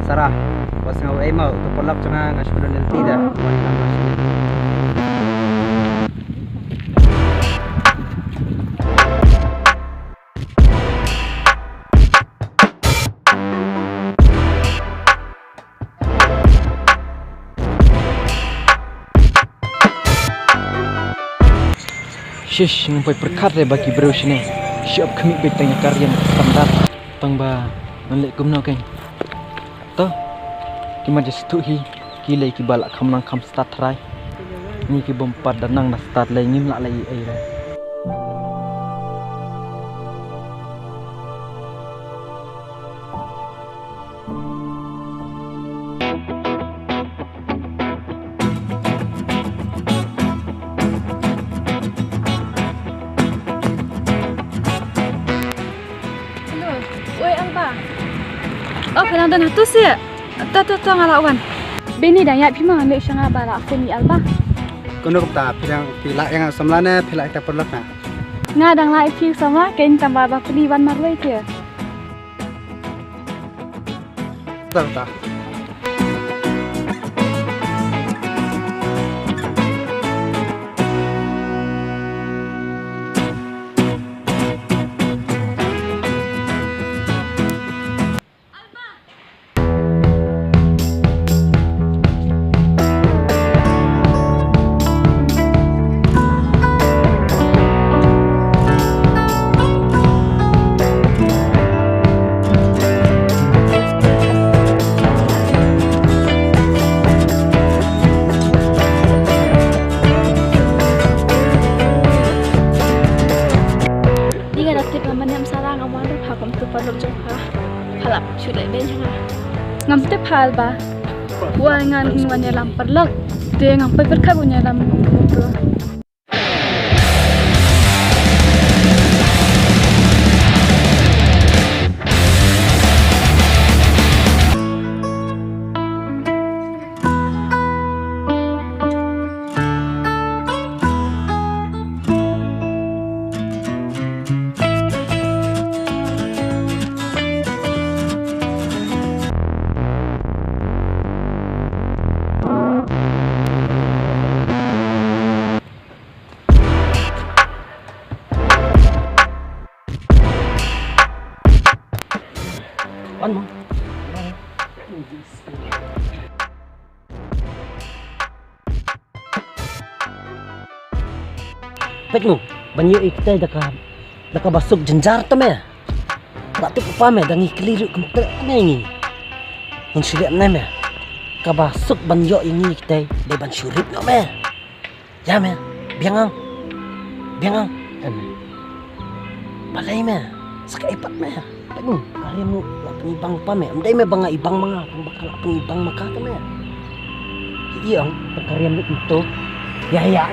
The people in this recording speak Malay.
Sarah. Was nga ay mo to polak nga sulo nil tida. Wala na mas. Shish, ngumpai perkat le baki bro sini. Siap kami betanya karya standar. Tang ba nanlek kumno kan. To. Kima jestu hi kilai ki balak kham nang kham start rai. Ni ki bompat danang na start lai ngim la lai ai rai. Oh, kadang dan tu sih. Tu ngalawan. Bini dah ya pima ambil syanga bala seni alba. Kono ta pirang pila yang samlane pila ta polak na. Ngadang lai pi sama kain tambah ba peliwan marwai dia. Ta. Ngam te phal ba wa ngan ingwan ya lam perlak te ngam pe perkhat punya lam tu Ano? Pek mo, banyo ikte daka basuk jenjar to me. Tak tu apa me dangi keliru kempet nengi. Mun syurip ne me. Ka basuk banyo ini ikte de ban syurip no me. Ya me, biang. Balai me, sak ipat me. Pek mo, karya mo ibang pa me. Amday me banga ibang mga kung bakal apang ibang makata me. Iya ang pagkaryam nito. Ya.